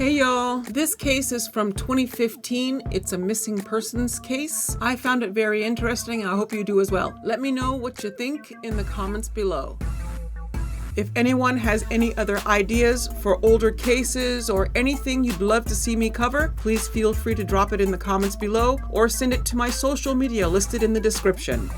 Hey y'all, this case is from 2015. It's a missing persons case. I found it very interesting and I hope you do as well. Let me know what you think in the comments below. If anyone has any other ideas for older cases or anything you'd love to see me cover, please feel free to drop it in the comments below or send it to my social media listed in the description.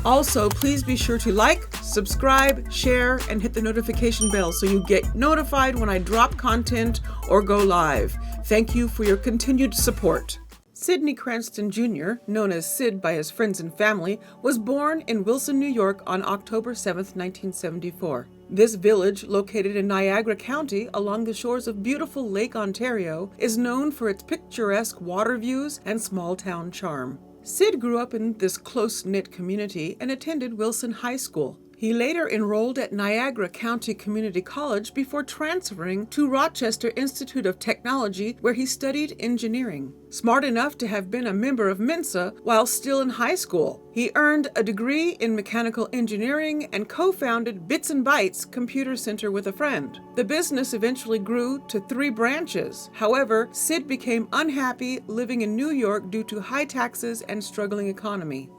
Also, please be sure to like, subscribe, share, and hit the notification bell so you get notified when I drop content or go live. Thank you for your continued support. Sid Cranston Jr., known as Sid by his friends and family, was born in Wilson, New York on October 7, 1974. This village, located in Niagara County along the shores of beautiful Lake Ontario, is known for its picturesque water views and small-town charm. Sid grew up in this close-knit community and attended Wilson High School. He later enrolled at Niagara County Community College before transferring to Rochester Institute of Technology, where he studied engineering. Smart enough to have been a member of Mensa while still in high school, he earned a degree in mechanical engineering and co-founded Bits and Bytes Computer Center with a friend. The business eventually grew to 3 branches. However, Sid became unhappy living in New York due to high taxes and struggling economy.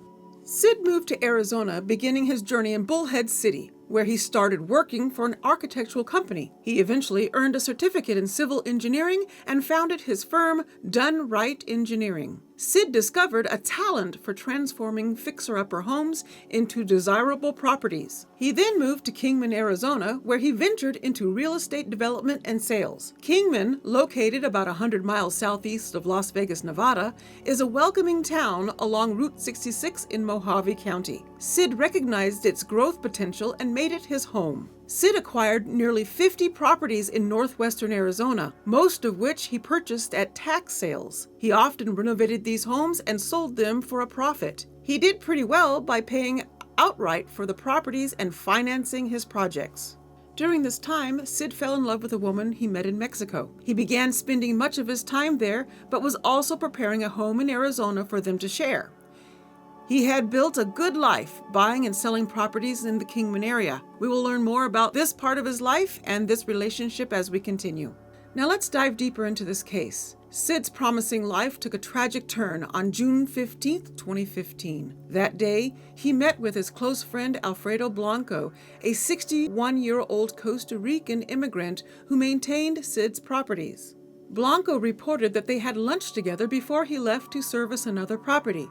Sid moved to Arizona, beginning his journey in Bullhead City, where he started working for an architectural company. He eventually earned a certificate in civil engineering and founded his firm, Done Right Engineering. Sid discovered a talent for transforming fixer-upper homes into desirable properties. He then moved to Kingman, Arizona, where he ventured into real estate development and sales. Kingman, located about 100 miles southeast of Las Vegas, Nevada, is a welcoming town along Route 66 in Mojave County. Sid recognized its growth potential and made it his home. Sid acquired nearly 50 properties in northwestern Arizona, most of which he purchased at tax sales. He often renovated these homes and sold them for a profit. He did pretty well by paying outright for the properties and financing his projects. During this time, Sid fell in love with a woman he met in Mexico. He began spending much of his time there, but was also preparing a home in Arizona for them to share. He had built a good life buying and selling properties in the Kingman area. We will learn more about this part of his life and this relationship as we continue. Now let's dive deeper into this case. Sid's promising life took a tragic turn on June 15, 2015. That day, he met with his close friend Alfredo Blanco, a 61-year-old Costa Rican immigrant who maintained Sid's properties. Blanco reported that they had lunch together before he left to service another property.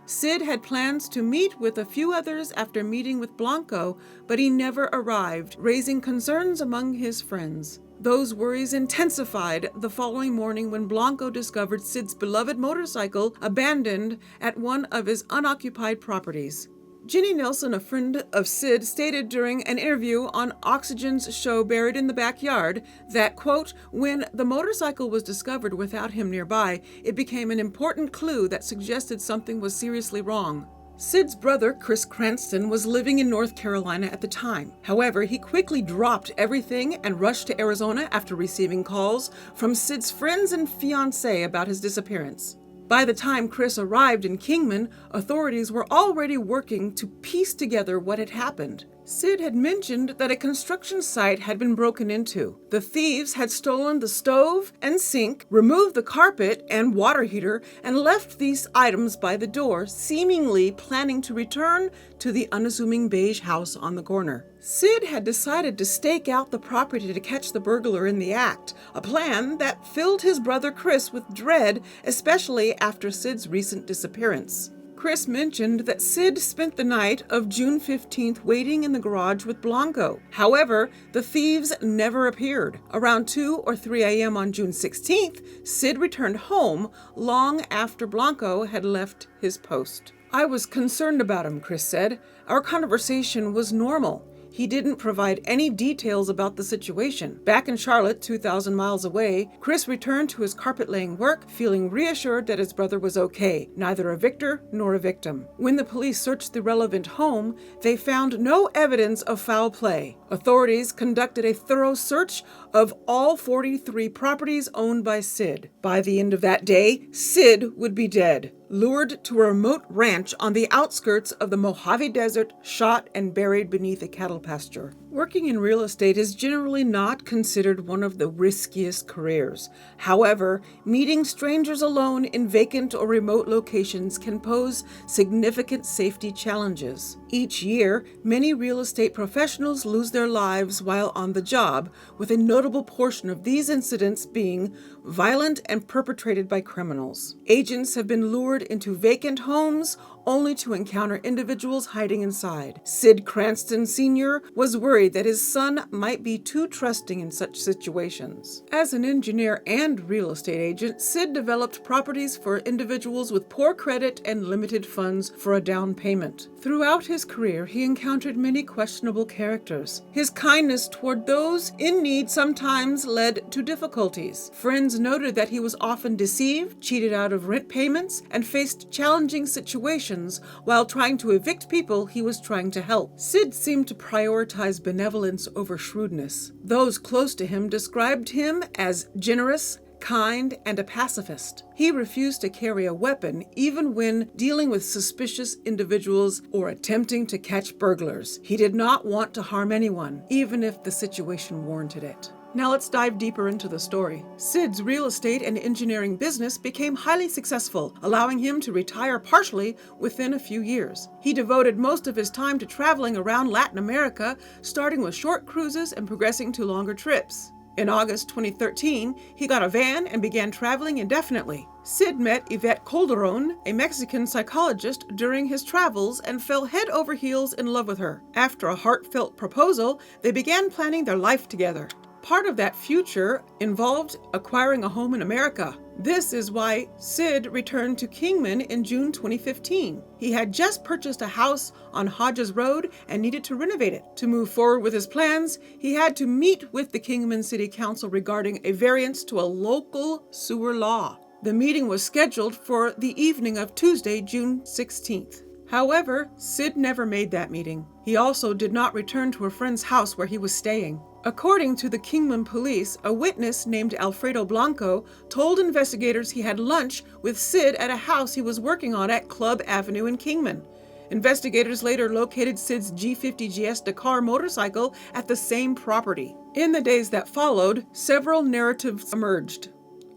Sid had plans to meet with a few others after meeting with Blanco, but he never arrived, raising concerns among his friends. Those worries intensified the following morning when Blanco discovered Sid's beloved motorcycle abandoned at one of his unoccupied properties. Jenny Nelson, a friend of Sid, stated during an interview on Oxygen's show Buried in the Backyard that, quote, when the motorcycle was discovered without him nearby, it became an important clue that suggested something was seriously wrong. Sid's brother, Chris Cranston, was living in North Carolina at the time. However, he quickly dropped everything and rushed to Arizona after receiving calls from Sid's friends and fiancée about his disappearance. By the time Chris arrived in Kingman, authorities were already working to piece together what had happened. Sid had mentioned that a construction site had been broken into. The thieves had stolen the stove and sink, removed the carpet and water heater, and left these items by the door, seemingly planning to return to the unassuming beige house on the corner. Sid had decided to stake out the property to catch the burglar in the act, a plan that filled his brother Chris with dread, especially after Sid's recent disappearance. Chris mentioned that Sid spent the night of June 15th waiting in the garage with Blanco. However, the thieves never appeared. Around 2 or 3 a.m. on June 16th, Sid returned home long after Blanco had left his post. I was concerned about him, Chris said. Our conversation was normal. He didn't provide any details about the situation. Back in Charlotte, 2,000 miles away, Chris returned to his carpet-laying work, feeling reassured that his brother was okay, neither a victor nor a victim. When the police searched the relevant home, they found no evidence of foul play. Authorities conducted a thorough search of all 43 properties owned by Sid. By the end of that day, Sid would be dead. Lured to a remote ranch on the outskirts of the Mojave Desert, shot and buried beneath a cattle pasture. Working in real estate is generally not considered one of the riskiest careers. However, meeting strangers alone in vacant or remote locations can pose significant safety challenges. Each year, many real estate professionals lose their lives while on the job, with a notable portion of these incidents being violent and perpetrated by criminals. Agents have been lured into vacant homes only to encounter individuals hiding inside. Sid Cranston Jr. was worried that his son might be too trusting in such situations. As an engineer and real estate agent, Sid developed properties for individuals with poor credit and limited funds for a down payment. Throughout his career, he encountered many questionable characters. His kindness toward those in need sometimes led to difficulties. Friends noted that he was often deceived, cheated out of rent payments, and faced challenging situations while trying to evict people he was trying to help. Sid seemed to prioritize benevolence over shrewdness. Those close to him described him as generous, kind, and a pacifist. He refused to carry a weapon even when dealing with suspicious individuals or attempting to catch burglars. He did not want to harm anyone, even if the situation warranted it. Now let's dive deeper into the story. Sid's real estate and engineering business became highly successful, allowing him to retire partially within a few years. He devoted most of his time to traveling around Latin America, starting with short cruises and progressing to longer trips. In August 2013, he got a van and began traveling indefinitely. Sid met Yvette Calderon, a Mexican psychologist, during his travels and fell head over heels in love with her. After a heartfelt proposal, they began planning their life together. Part of that future involved acquiring a home in America. This is why Sid returned to Kingman in June 2015. He had just purchased a house on Hodges Road and needed to renovate it. To move forward with his plans, he had to meet with the Kingman City Council regarding a variance to a local sewer law. The meeting was scheduled for the evening of Tuesday, June 16th. However, Sid never made that meeting. He also did not return to a friend's house where he was staying. According to the Kingman police, a witness named Alfredo Blanco told investigators he had lunch with Sid at a house he was working on at Club Avenue in Kingman. Investigators later located Sid's G50 GS Dakar motorcycle at the same property. In the days that followed, several narratives emerged.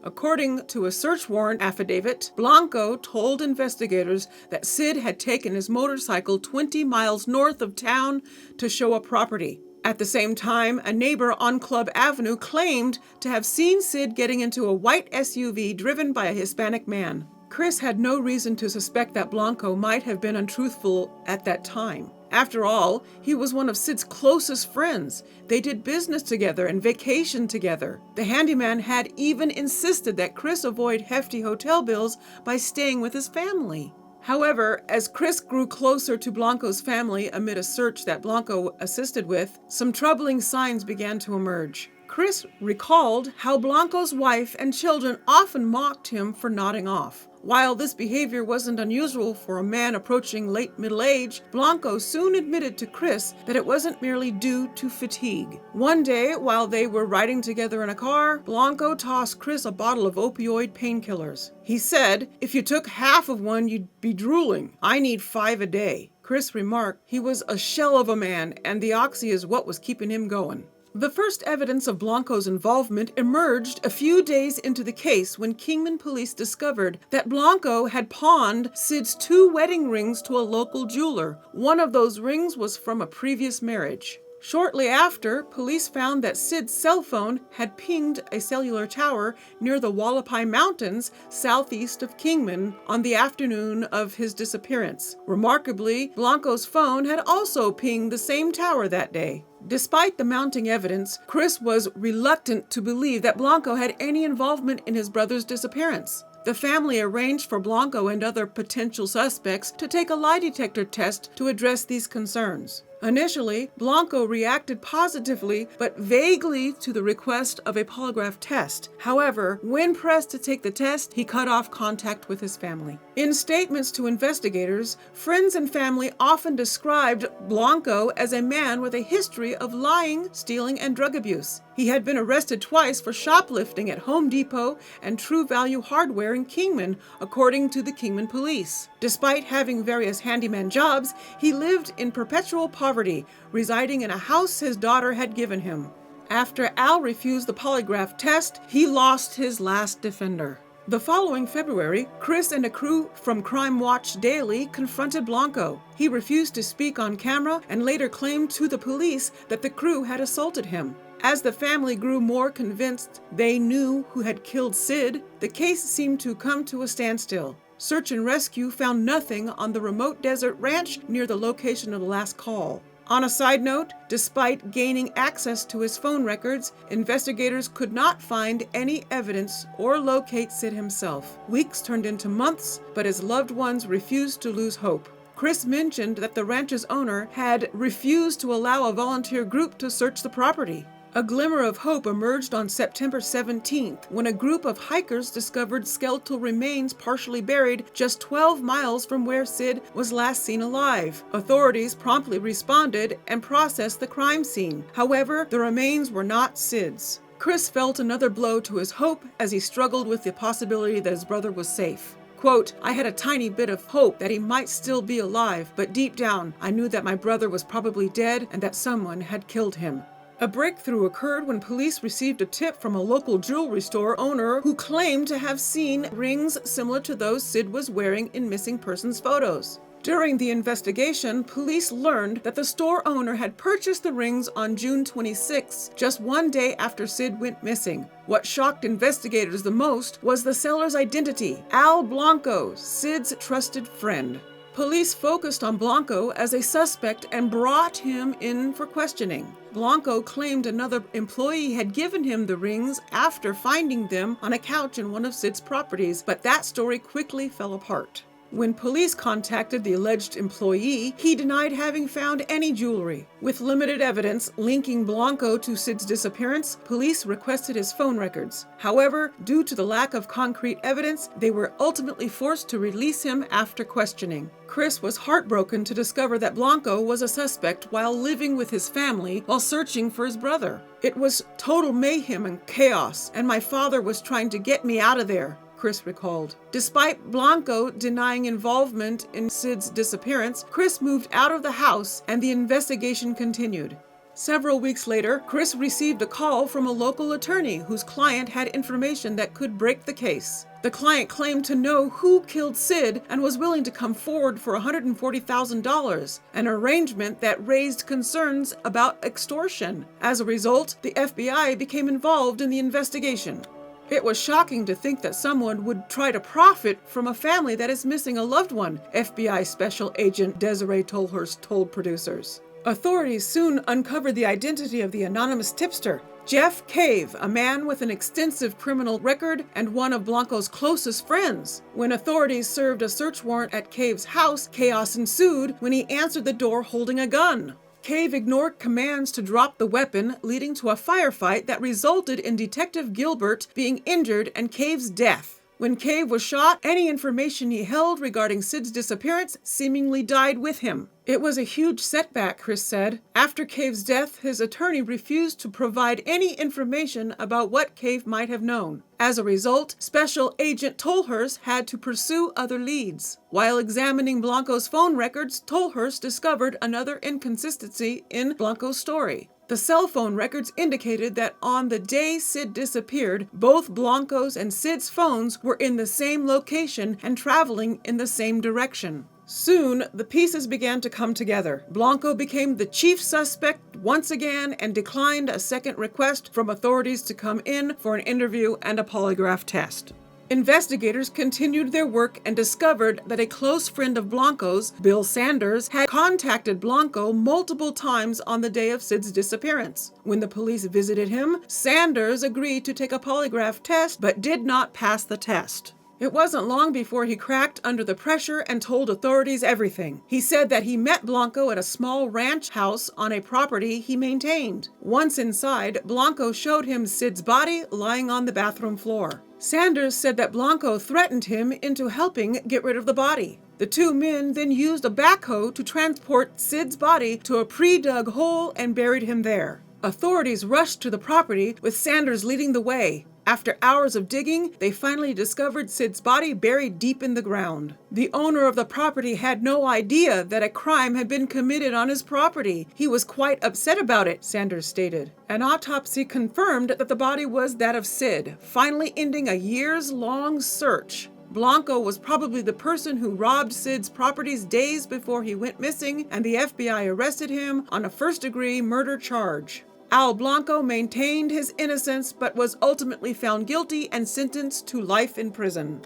According to a search warrant affidavit, Blanco told investigators that Sid had taken his motorcycle 20 miles north of town to show a property. At the same time, a neighbor on Club Avenue claimed to have seen Sid getting into a white SUV driven by a Hispanic man. Chris had no reason to suspect that Blanco might have been untruthful at that time. After all, he was one of Sid's closest friends. They did business together and vacationed together. The handyman had even insisted that Chris avoid hefty hotel bills by staying with his family. However, as Chris grew closer to Blanco's family amid a search that Blanco assisted with, some troubling signs began to emerge. Chris recalled how Blanco's wife and children often mocked him for nodding off. While this behavior wasn't unusual for a man approaching late middle age, Blanco soon admitted to Chris that it wasn't merely due to fatigue. One day, while they were riding together in a car, Blanco tossed Chris a bottle of opioid painkillers. He said, "If you took half of one, you'd be drooling. I need 5 a day." Chris remarked he was a shell of a man and the oxy is what was keeping him going. The first evidence of Blanco's involvement emerged a few days into the case when Kingman police discovered that Blanco had pawned Sid's 2 wedding rings to a local jeweler. One of those rings was from a previous marriage. Shortly after, police found that Sid's cell phone had pinged a cellular tower near the Reali-Tea Mountains southeast of Kingman on the afternoon of his disappearance. Remarkably, Blanco's phone had also pinged the same tower that day. Despite the mounting evidence, Chris was reluctant to believe that Blanco had any involvement in his brother's disappearance. The family arranged for Blanco and other potential suspects to take a lie detector test to address these concerns. Initially, Blanco reacted positively but vaguely to the request of a polygraph test. However, when pressed to take the test, he cut off contact with his family. In statements to investigators, friends and family often described Blanco as a man with a history of lying, stealing, and drug abuse. He had been arrested twice for shoplifting at Home Depot and True Value Hardware in Kingman, according to the Kingman police. Despite having various handyman jobs, he lived in perpetual poverty, residing in a house his daughter had given him. After Al refused the polygraph test, he lost his last defender. The following February, Chris and a crew from Crime Watch Daily confronted Blanco. He refused to speak on camera and later claimed to the police that the crew had assaulted him. As the family grew more convinced they knew who had killed Sid, the case seemed to come to a standstill. Search and rescue found nothing on the remote desert ranch near the location of the last call. On a side note, despite gaining access to his phone records, investigators could not find any evidence or locate Sid himself. Weeks turned into months, but his loved ones refused to lose hope. Chris mentioned that the ranch's owner had refused to allow a volunteer group to search the property. A glimmer of hope emerged on September 17th when a group of hikers discovered skeletal remains partially buried just 12 miles from where Sid was last seen alive. Authorities promptly responded and processed the crime scene. However, the remains were not Sid's. Chris felt another blow to his hope as he struggled with the possibility that his brother was safe. Quote, "I had a tiny bit of hope that he might still be alive, but deep down, I knew that my brother was probably dead and that someone had killed him." A breakthrough occurred when police received a tip from a local jewelry store owner who claimed to have seen rings similar to those Sid was wearing in missing persons photos. During the investigation, police learned that the store owner had purchased the rings on June 26, just one day after Sid went missing. What shocked investigators the most was the seller's identity, Al Blanco, Sid's trusted friend. Police focused on Blanco as a suspect and brought him in for questioning. Blanco claimed another employee had given him the rings after finding them on a couch in one of Sid's properties, but that story quickly fell apart. When police contacted the alleged employee, he denied having found any jewelry. With limited evidence linking Blanco to Sid's disappearance, police requested his phone records. However, due to the lack of concrete evidence, they were ultimately forced to release him after questioning. Chris was heartbroken to discover that Blanco was a suspect while living with his family while searching for his brother. "It was total mayhem and chaos, and my father was trying to get me out of there," Chris recalled. Despite Blanco denying involvement in Sid's disappearance, Chris moved out of the house and the investigation continued. Several weeks later, Chris received a call from a local attorney whose client had information that could break the case. The client claimed to know who killed Sid and was willing to come forward for $140,000, an arrangement that raised concerns about extortion. As a result, the FBI became involved in the investigation. "It was shocking to think that someone would try to profit from a family that is missing a loved one," FBI Special Agent Desiree Tolhurst told producers. Authorities soon uncovered the identity of the anonymous tipster, Jeff Cave, a man with an extensive criminal record and one of Blanco's closest friends. When authorities served a search warrant at Cave's house, chaos ensued when he answered the door holding a gun. Cave ignored commands to drop the weapon, leading to a firefight that resulted in Detective Gilbert being injured and Cave's death. When Cave was shot, any information he held regarding Sid's disappearance seemingly died with him. "It was a huge setback," Chris said. After Cave's death, his attorney refused to provide any information about what Cave might have known. As a result, Special Agent Tolhurst had to pursue other leads. While examining Blanco's phone records, Tolhurst discovered another inconsistency in Blanco's story. The cell phone records indicated that on the day Sid disappeared, both Blanco's and Sid's phones were in the same location and traveling in the same direction. Soon, the pieces began to come together. Blanco became the chief suspect once again and declined a second request from authorities to come in for an interview and a polygraph test. Investigators continued their work and discovered that a close friend of Blanco's, Bill Sanders, had contacted Blanco multiple times on the day of Sid's disappearance. When the police visited him, Sanders agreed to take a polygraph test but did not pass the test. It wasn't long before he cracked under the pressure and told authorities everything. He said that he met Blanco at a small ranch house on a property he maintained. Once inside, Blanco showed him Sid's body lying on the bathroom floor. Sanders said that Blanco threatened him into helping get rid of the body. The two men then used a backhoe to transport Sid's body to a pre-dug hole and buried him there. Authorities rushed to the property with Sanders leading the way. After hours of digging, they finally discovered Sid's body buried deep in the ground. The owner of the property had no idea that a crime had been committed on his property. He was quite upset about it, Sanders stated. An autopsy confirmed that the body was that of Sid, finally ending a years-long search. Blanco was probably the person who robbed Sid's properties days before he went missing, and the FBI arrested him on a first-degree murder charge. Al Blanco maintained his innocence but was ultimately found guilty and sentenced to life in prison.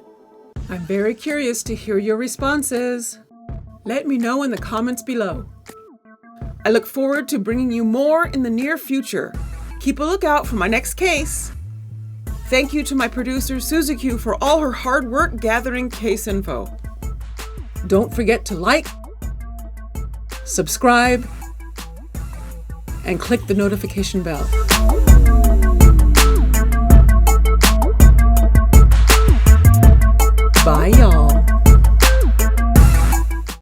I'm very curious to hear your responses. Let me know in the comments below. I look forward to bringing you more in the near future. Keep a lookout for my next case. Thank you to my producer Suzuki for all her hard work gathering case info. Don't forget to like, subscribe, and click the notification bell. Bye, y'all.